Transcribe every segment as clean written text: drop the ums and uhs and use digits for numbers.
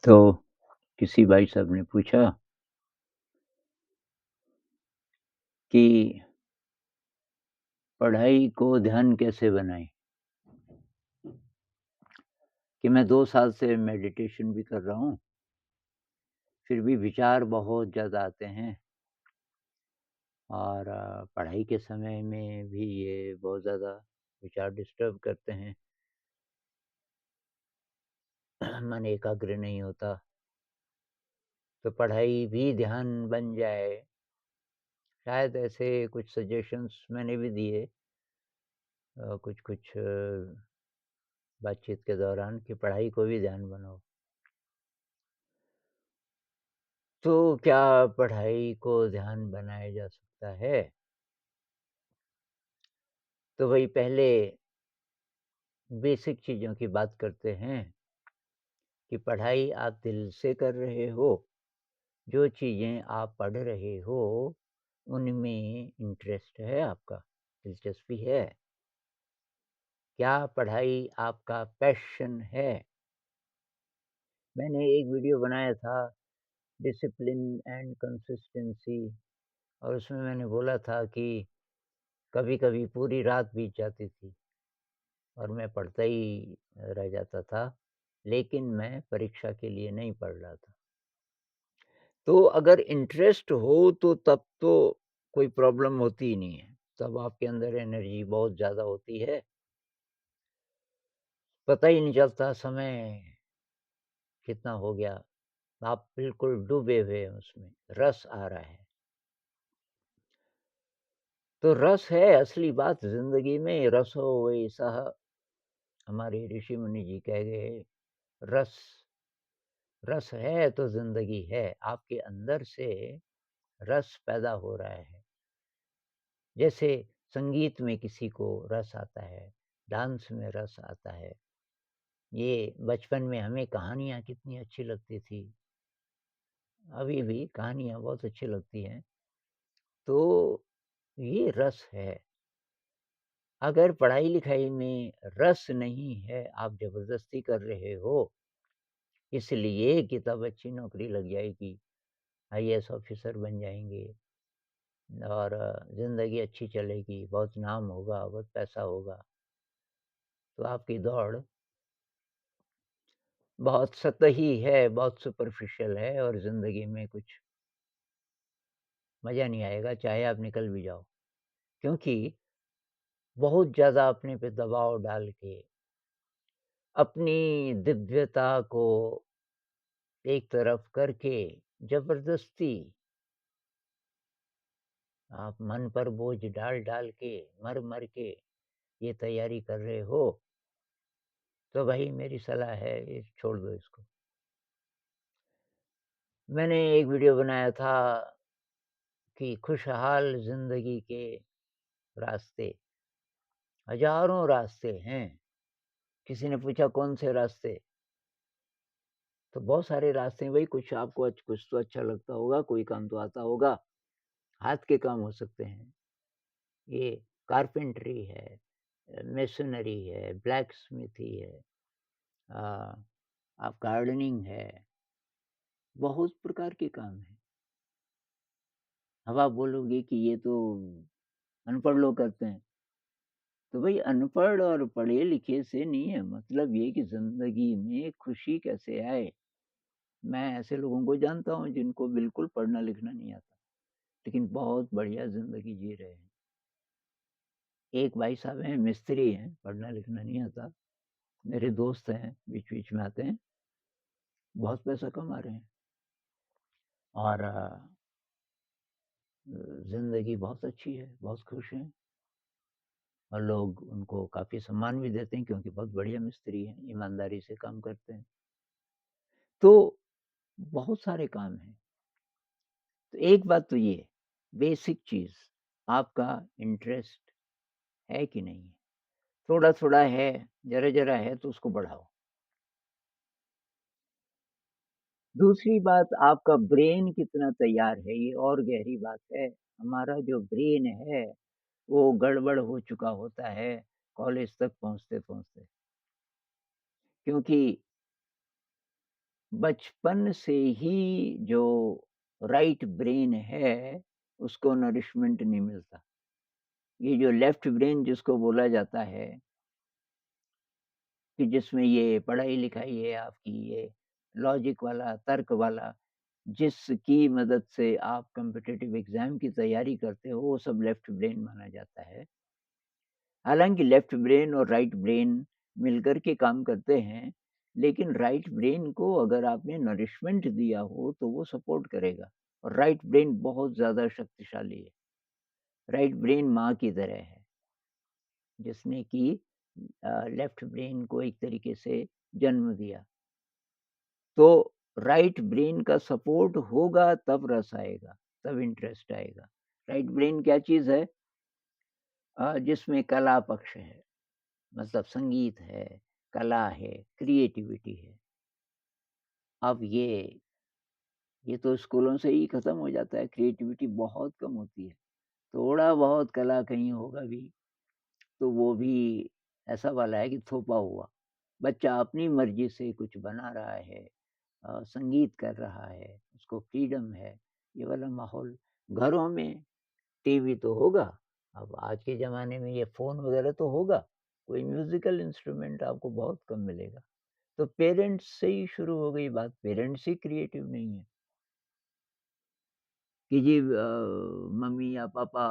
तो किसी भाई साहब ने पूछा कि पढ़ाई को ध्यान कैसे बनाएँ? कि मैं 2 साल से मेडिटेशन भी कर रहा हूँ, फिर भी विचार बहुत ज़्यादा आते हैं और पढ़ाई के समय में भी ये बहुत ज़्यादा विचार डिस्टर्ब करते हैं। मन एकाग्र नहीं होता, तो पढ़ाई भी ध्यान बन जाए, शायद ऐसे कुछ सजेशंस मैंने भी दिए कुछ-कुछ बातचीत के दौरान कि पढ़ाई को भी ध्यान बनाओ। तो क्या पढ़ाई को ध्यान बनाया जा सकता है? तो वही पहले बेसिक चीज़ों की बात करते हैं कि पढ़ाई आप दिल से कर रहे हो, जो चीज़ें आप पढ़ रहे हो, उनमें इंटरेस्ट है आपका, दिलचस्पी है? क्या पढ़ाई आपका पैशन है? मैंने एक वीडियो बनाया था डिसिप्लिन एंड कंसिस्टेंसी और उसमें मैंने बोला था कि कभी-कभी पूरी रात बीत जाती थी और मैं पढ़ता ही रह जाता था, लेकिन मैं परीक्षा के लिए नहीं पढ़ रहा था। तो अगर इंटरेस्ट हो तो तब तो कोई प्रॉब्लम होती ही नहीं है, तब आपके अंदर एनर्जी बहुत ज़्यादा होती है, पता ही नहीं चलता समय कितना हो गया, आप बिल्कुल डूबे हुए हैं उसमें, रस आ रहा है। तो रस है असली बात ज़िंदगी में, रसो वै सह हमारे ऋषि मुनि जी कह गए, रस रस है तो ज़िंदगी है, आपके अंदर से रस पैदा हो रहा है। जैसे संगीत में किसी को रस आता है, डांस में रस आता है। ये बचपन में हमें कहानियाँ कितनी अच्छी लगती थी, अभी भी कहानियाँ बहुत अच्छी लगती हैं। तो ये रस है। अगर पढ़ाई-लिखाई में रस नहीं है, आप ज़बरदस्ती कर रहे हो, इसलिए कि तब अच्छी नौकरी लग जाएगी, आईएएस ऑफ़िसर बन जाएँगे और ज़िंदगी अच्छी चलेगी, बहुत नाम होगा, बहुत पैसा होगा, तो आपकी दौड़ बहुत सतही है, बहुत सुपरफिशियल है और ज़िंदगी में कुछ मज़ा नहीं आएगा, चाहे आप निकल भी जाओ। क्योंकि बहुत ज़्यादा अपने पे दबाव डाल के, अपनी दिव्यता को एक तरफ करके, ज़बरदस्ती आप मन पर बोझ डाल-डाल के, मर-मर के ये तैयारी कर रहे हो, तो भई मेरी सलाह है, ये छोड़ दो इसको। मैंने एक वीडियो बनाया था कि खुशहाल ज़िंदगी के रास्ते, हज़ारों रास्ते हैं। किसी ने पूछा कौन से रास्ते? तो बहुत सारे रास्ते हैं भई, कुछ तो अच्छा लगता होगा, कोई काम तो आता होगा। हाथ के काम हो सकते हैं, ये कारपेंटरी है, मेसनरी है, ब्लैक स्मिथी है, अ, आप गार्डनिंग है, बहुत प्रकार के काम हैं। अब आप बोलोगे कि ये तो अनपढ़ लोग करते हैं। तो भई अनपढ़ और पढ़े-लिखे से नहीं है, मतलब ये कि ज़िंदगी में खुशी कैसे आए। मैं ऐसे लोगों को जानता हूँ जिनको बिल्कुल पढ़ना-लिखना नहीं आता, लेकिन बहुत बढ़िया ज़िंदगी जी रहे हैं। एक भाई साहब हैं, मिस्त्री हैं, पढ़ना-लिखना नहीं आता, मेरे दोस्त हैं, बीच-बीच में आते हैं, बहुत पैसा कमा रहे हैं और ज़िंदगी बहुत अच्छी है, बहुत खुश हैं और लोग उनको काफ़ी सम्मान भी देते हैं क्योंकि बहुत बढ़िया मिस्त्री हैं, ईमानदारी से काम करते हैं। तो बहुत सारे काम हैं। तो एक बात तो ये, बेसिक चीज़, आपका इंटरेस्ट है कि नहीं है? थोड़ा-थोड़ा है, ज़रा-ज़रा है तो उसको बढ़ाओ। दूसरी बात आपका ब्रेन कितना तैयार है, ये और गहरी बात है। हमारा जो ब्रेन है, वो गड़बड़ हो चुका होता है कॉलेज तक पहुँचते-पहुँचते। क्योंकि बचपन से ही जो राइट ब्रेन है, उसको नरिशमेंट नहीं मिलता। ये जो लेफ्ट ब्रेन जिसको बोला जाता है, कि जिसमें ये पढ़ाई-लिखाई है आपकी, ये लॉजिक वाला, तर्क वाला, जिसकी मदद से आप कॉम्पिटिटिव एग्ज़ाम की तैयारी करते हो, वो सब लेफ्ट ब्रेन माना जाता है। हालाँकि लेफ्ट ब्रेन और राइट ब्रेन मिलकर के काम करते हैं, लेकिन राइट ब्रेन को अगर आपने नरिशमेंट दिया हो, तो वो सपोर्ट करेगा और राइट ब्रेन बहुत ज़्यादा शक्तिशाली है। राइट ब्रेन माँ की तरह है, जिसने कि लेफ्ट ब्रेन को एक तरीके से जन्म दिया। तो राइट ब्रेन का सपोर्ट होगा तब रस आएगा, तब इंटरेस्ट आएगा। राइट ब्रेन क्या चीज़ है? जिसमें कला पक्ष है, मतलब संगीत है, कला है, क्रिएटिविटी है। अब ये तो स्कूलों से ही खत्म हो जाता है, क्रिएटिविटी बहुत कम होती है। थोड़ा बहुत कला कहीं होगा भी, तो वो भी ऐसा वाला है कि थोपा हुआ। बच्चा अपनी मर्ज़ी से कुछ बना रहा है, संगीत कर रहा है, उसको फ्रीडम है, ये वाला माहौल घरों में। टीवी तो होगा, अब आज के ज़माने में ये फ़ोन वगैरह तो होगा, कोई म्यूज़िकल इंस्ट्रूमेंट आपको बहुत कम मिलेगा। तो पेरेंट्स से ही शुरू हो गई बात, पेरेंट्स ही क्रिएटिव नहीं है कि जी मम्मी या पापा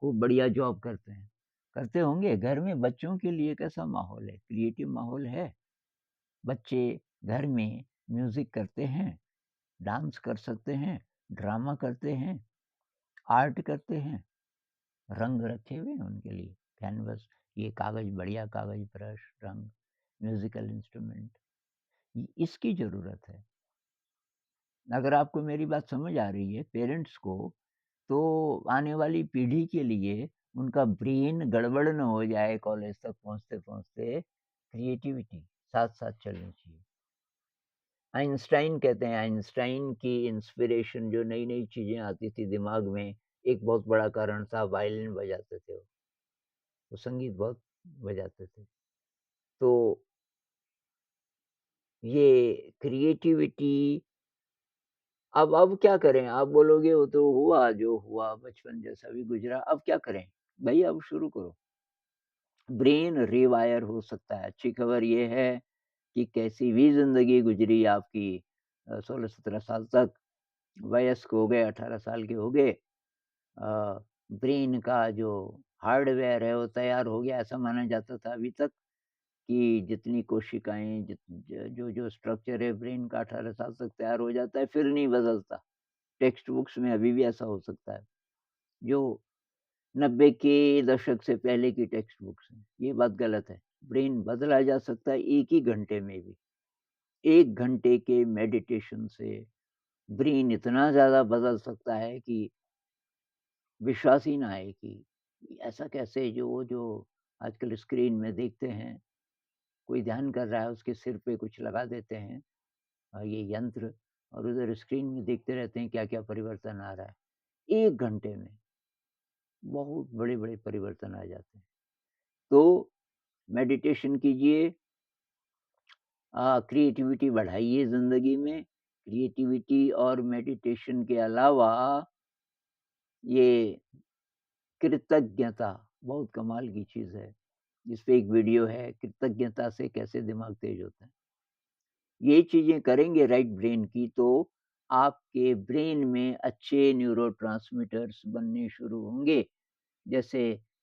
खूब बढ़िया जॉब करते हैं। करते होंगे, घर में बच्चों के लिए कैसा माहौल है? क्रिएटिव माहौल है। बच्चे घर में म्यूज़िक करते हैं, डांस कर सकते हैं, ड्रामा करते हैं, आर्ट करते हैं। रंग रखे हुए हैं उनके लिए, कैनवस, ये कागज़, बढ़िया कागज़, ब्रश, रंग, म्यूज़िकल इंस्ट्रूमेंट, इसकी ज़रूरत है। अगर आपको मेरी बात समझ आ रही है पेरेंट्स को, तो आने वाली पीढ़ी के लिए उनका ब्रेन गड़बड़ ना हो जाए कॉलेज तक पहुँचते-पहुँचते, क्रिएटिविटी साथ-साथ चलनी चाहिए। आइंस्टाइन कहते हैं, आइंस्टाइन की इंस्पिरेशन जो नई-नई चीज़ें आती थी दिमाग में, एक बहुत बड़ा कारण था वायलिन बजाते थे वो संगीत बहुत बजाते थे। तो ये क्रिएटिविटी, अब क्या करें? आप बोलोगे वो तो हुआ जो हुआ, बचपन जैसा भी गुज़रा, अब क्या करें? भई अब शुरू करो। ब्रेन रिवायर हो सकता है। अच्छी खबर ये है कि कैसी भी ज़िंदगी गुज़री आपकी 16-17 साल तक, वयस्क हो गए, 18 साल के हो गए, ब्रेन का जो हार्डवेयर है वो तैयार हो गया, ऐसा माना जाता था अभी तक कि जितनी कोशिकाएँ जो स्ट्रक्चर है ब्रेन का 18 साल तक तैयार हो जाता है, फिर नहीं बदलता। टेक्स्ट बुक्स में अभी भी ऐसा हो सकता है, जो 90 के दशक से पहले की टेक्स्ट बुक्स हैं। ये बात गलत है। ब्रेन बदला जा सकता है 1 ही घंटे में भी। 1 घंटे के मेडिटेशन से ब्रेन इतना ज़्यादा बदल सकता है कि विश्वास ही ना आए कि ऐसा कैसे, जो आजकल स्क्रीन में देखते हैं, कोई ध्यान कर रहा है, उसके सिर पे कुछ लगा देते हैं ये यंत्र, और उधर स्क्रीन में देखते रहते हैं क्या-क्या परिवर्तन आ रहा है। 1 घंटे में बहुत बड़े-बड़े परिवर्तन आ जाते हैं। तो मेडिटेशन कीजिए, क्रिएटिविटी बढ़ाइए ज़िंदगी में। क्रिएटिविटी और मेडिटेशन के अलावा ये कृतज्ञता बहुत कमाल की चीज़ है। इस पे एक वीडियो है, कृतज्ञता से कैसे दिमाग तेज होता है। ये चीज़ें करेंगे राइट ब्रेन की, तो आपके ब्रेन में अच्छे न्यूरोट्रांसमीटर्स बनने शुरू होंगे, जैसे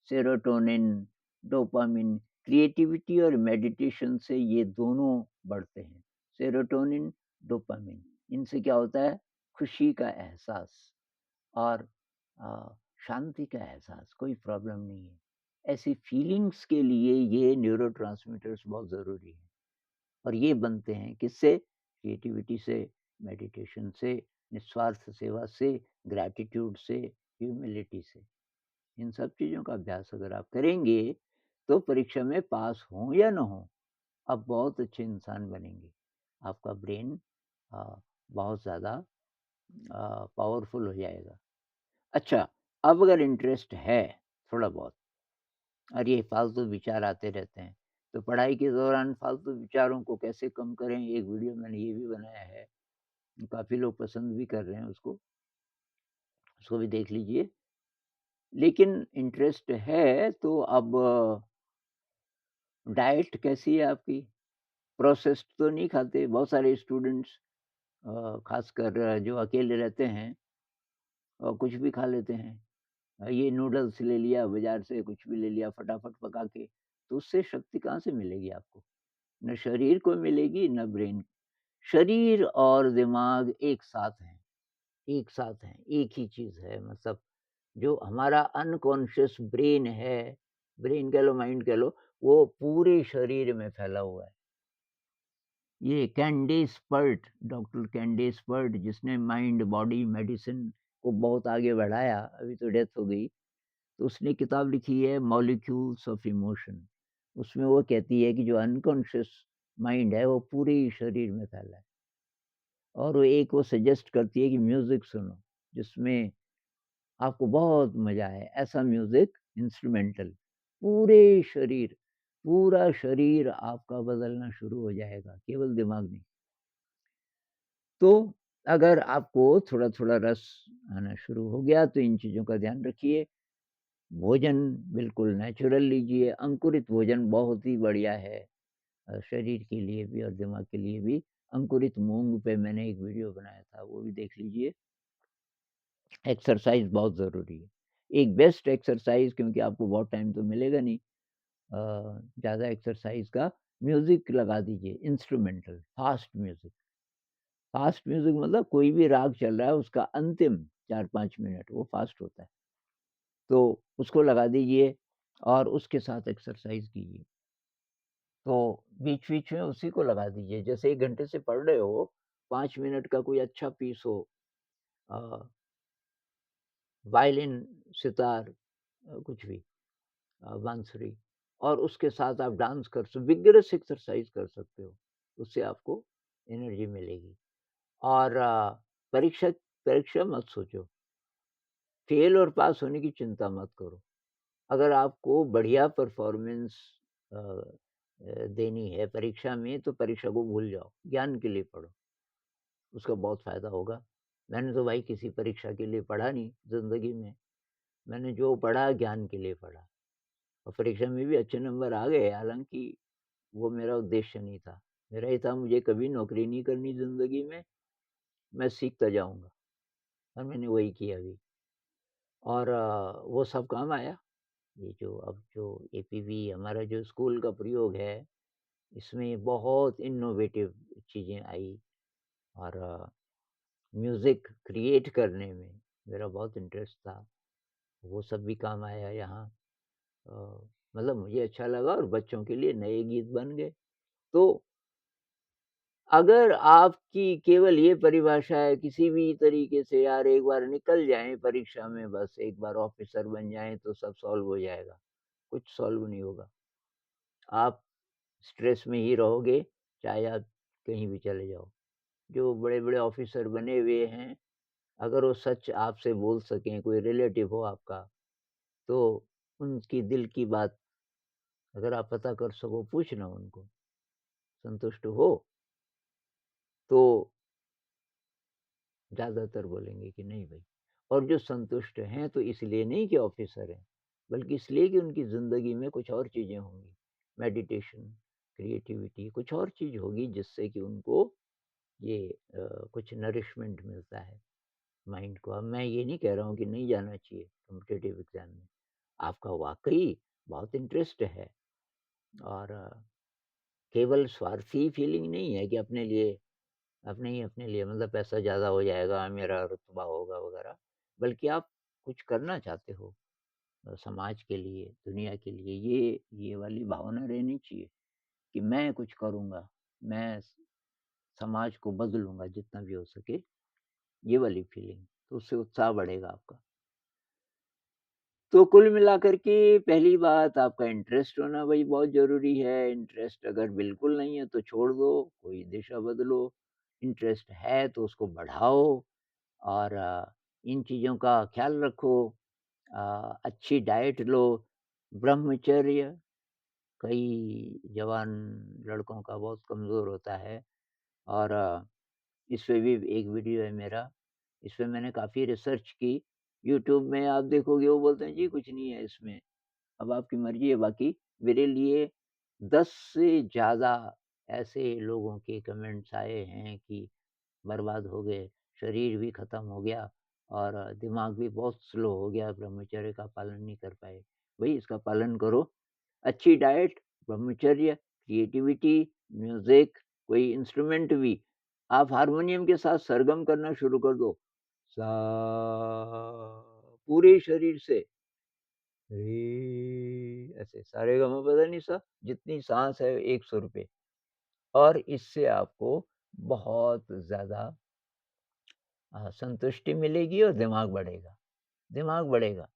सेरोटोनिन, डोपामाइन। क्रिएटिविटी और मेडिटेशन से ये दोनों बढ़ते हैं। सेरोटोनिन, डोपामाइन, इनसे क्या होता है? खुशी का एहसास और अ, शांति का एहसास, कोई प्रॉब्लम नहीं है। ऐसी फीलिंग्स के लिए ये न्यूरोट्रांसमीटर्स बहुत ज़रूरी हैं। और ये बनते हैं किससे? क्रिएटिविटी से, मेडिटेशन से, निस्वार्थ सेवा से, ग्रैटिट्यूड से, ह्यूमिलिटी से। इन सब चीज़ों का अभ्यास अगर आप करेंगे, तो परीक्षा में पास हों या ना हों, आप बहुत अच्छे इंसान बनेंगे। आपका ब्रेन अ, बहुत ज़्यादा पावरफुल हो जाएगा। अच्छा, अब अगर इंटरेस्ट है थोड़ा बहुत, और ये फालतू विचार आते रहते हैं, तो पढ़ाई के दौरान फालतू विचारों को कैसे कम करें, एक वीडियो मैंने ये भी बनाया है। काफ़ी लोग पसंद भी कर रहे हैं उसको भी देख लीजिए। लेकिन इंटरेस्ट है तो अब डाइट कैसी है आपकी? प्रोसेस्ड तो नहीं खाते? बहुत सारे स्टूडेंट्स ख़ासकर जो अकेले रहते हैं कुछ भी खा लेते हैं। ये नूडल्स ले लिया बाज़ार से, कुछ भी ले लिया फटाफट पका के, तो उससे शक्ति कहाँ से मिलेगी आपको? ना शरीर को मिलेगी, ना ब्रेन। शरीर और दिमाग एक साथ हैं, एक साथ हैं, एक ही चीज़ है मतलब जो हमारा अनकॉन्शियस ब्रेन है, ब्रेन कह लो, माइंड कह लो, वो पूरे शरीर में फैला हुआ है। ये Candace Pert, doctor Candace Pert जिसने माइंड बॉडी मेडिसिन को बहुत आगे बढ़ाया, अभी तो डेथ हो गई। तो उसने किताब लिखी है मॉलिक्यूल्स ऑफ इमोशन। उसमें वो कहती है कि जो अनकॉन्शियस माइंड है वो पूरे शरीर में फैला है। और वो सजेस्ट करती है कि म्यूज़िक सुनो, जिसमें आपको बहुत मज़ा आए, ऐसा म्यूज़िक इंस्ट्रूमेंटल, पूरे शरीर, पूरा शरीर आपका बदलना शुरू हो जाएगा, केवल दिमाग नहीं। तो अगर आपको थोड़ा-थोड़ा रस आना शुरू हो गया तो इन चीज़ों का ध्यान रखिए। भोजन बिल्कुल नेचुरल लीजिए, अंकुरित भोजन बहुत ही बढ़िया है शरीर के लिए भी और दिमाग के लिए भी। अंकुरित मूँग पे मैंने एक वीडियो बनाया था, वो भी देख लीजिए। एक्सरसाइज़ बहुत ज़रूरी है। एक बेस्ट एक्सरसाइज़ क्योंकि आपको बहुत टाइम तो मिलेगा नहीं ज़्यादा एक्सरसाइज़ का, म्यूज़िक लगा दीजिए instrumental, fast music. Fast music मतलब कोई भी राग चल रहा है उसका अंतिम 4-5 मिनट वो फ़ास्ट होता है। तो उसको लगा दीजिए और उसके साथ एक्सरसाइज़ कीजिए। तो बीच-बीच में उसी को लगा दीजिए। जैसे 1 घंटे से पढ़ रहे हो, 5 मिनट का कोई अच्छा पीस हो अ, वायलिन, सितार कुछ भी बांसुरी और उसके साथ आप डांस विगरस एक्सरसाइज़ कर सकते हो। उससे आपको एनर्जी मिलेगी और परीक्षा परीक्षा मत सोचो। फेल और पास होने की चिंता मत करो। अगर आपको बढ़िया परफ़ॉर्मेंस देनी है परीक्षा में, तो परीक्षा को भूल जाओ, ज्ञान के लिए पढ़ो, उसका बहुत फ़ायदा होगा। मैंने तो भाई किसी परीक्षा के लिए पढ़ा नहीं ज़िंदगी में, मैंने जो पढ़ा ज्ञान के लिए पढ़ा और परीक्षा में भी अच्छे नंबर आ गए, हालाँकि वो मेरा उद्देश्य नहीं था। मेरा ये था मुझे कभी नौकरी नहीं करनी ज़िंदगी में, मैं सीखता जाऊँगा और मैंने वही किया अभी और वो सब काम आया। ये जो अब जो एपीवी हमारा जो स्कूल का प्रयोग है, इसमें बहुत इनोवेटिव चीज़ें आई और म्यूज़िक क्रिएट करने में मेरा बहुत इंटरेस्ट था। वो सब भी काम आया यहाँ अ, मतलब मुझे अच्छा लगा और बच्चों के लिए नए गीत बन गए। तो अगर आपकी केवल ये परिभाषा है किसी भी तरीके से यार एक बार निकल जाएँ परीक्षा में बस एक बार ऑफ़िसर बन जाएँ तो सब सॉल्व हो जाएगा, कुछ सॉल्व नहीं होगा। आप स्ट्रेस में ही रहोगे, चाहे आप कहीं भी चले जाओ। जो बड़े-बड़े ऑफ़िसर बने हुए हैं, अगर वो सच आपसे बोल सकें, कोई रिलेटिव हो आपका, तो उनकी दिल की बात अगर आप पता कर सको, पूछना उनको, संतुष्ट हो? तो ज़्यादातर बोलेंगे कि नहीं भई और जो संतुष्ट हैं, तो इसलिए नहीं कि ऑफ़िसर हैं, बल्कि इसलिए कि उनकी ज़िंदगी में कुछ और चीज़ें होंगी। मेडिटेशन, क्रिएटिविटी, कुछ और चीज़ होगी जिससे कि उनको ये कुछ नरिशमेंट मिलता है माइंड को। अब मैं ये नहीं कह रहा हूँ कि नहीं जाना चाहिए कॉम्पिटिटिव एग्ज़ाम में। आपका वाक़ई बहुत इंटरेस्ट है और केवल स्वार्थी फीलिंग नहीं है कि अपने लिए मतलब पैसा ज़्यादा हो जाएगा, मेरा रुतबा होगा वग़ैरह, बल्कि आप कुछ करना चाहते हो समाज के लिए, दुनिया के लिए, ये वाली भावना रहनी चाहिए कि मैं कुछ करूँगा, मैं समाज को बदलूँगा जितना भी हो सके। ये वाली फीलिंग, तो उससे उत्साह बढ़ेगा आपका। तो कुल मिलाकर के पहली बात आपका इंटरेस्ट होना भई बहुत ज़रूरी है, इंटरेस्ट अगर बिल्कुल नहीं है तो छोड़ दो, कोई दिशा बदलो, इंटरेस्ट है तो उसको बढ़ाओ और इन चीज़ों का ख़्याल रखो अच्छी डाइट लो, ब्रह्मचर्य कई जवान लड़कों का बहुत कमज़ोर होता है और इस पे भी एक वीडियो है मेरा, इस पे मैंने काफ़ी रिसर्च की। यूट्यूब में आप देखोगे वो बोलते हैं जी कुछ नहीं है इसमें, अब आपकी मर्ज़ी है बाकी मेरे लिए 10 से ज़्यादा ऐसे लोगों के कमेंट्स आए हैं कि बर्बाद हो गए, शरीर भी ख़त्म हो गया और दिमाग भी बहुत स्लो हो गया, ब्रह्मचर्य का पालन नहीं कर पाए। भई इसका पालन करो, अच्छी डाइट, ब्रह्मचर्य, क्रिएटिविटी, म्यूज़िक, कोई इंस्ट्रूमेंट भी, आप हारमोनियम के साथ सरगम करना शुरू कर दो। सा पूरे शरीर से रे ऐसे सारेगामापधनिसा जितनी साँस है 1 सुर पे और इससे आपको बहुत ज़्यादा संतुष्टि मिलेगी और दिमाग बढ़ेगा, दिमाग बढ़ेगा।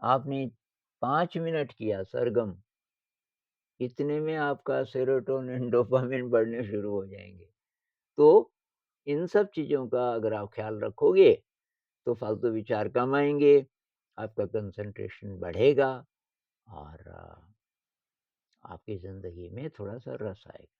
आपने 5 मिनट किया सरगम, इतने में आपका सेरोटोनिन, डोपामाइन बढ़ने शुरू हो जाएँगे। तो इन सब चीज़ों का अगर आप ख़्याल रखोगे, तो फालतू विचार कम आएँगे, आपका कंसंट्रेशन बढ़ेगा और आपकी ज़िंदगी में थोड़ा-सा रस आएगा।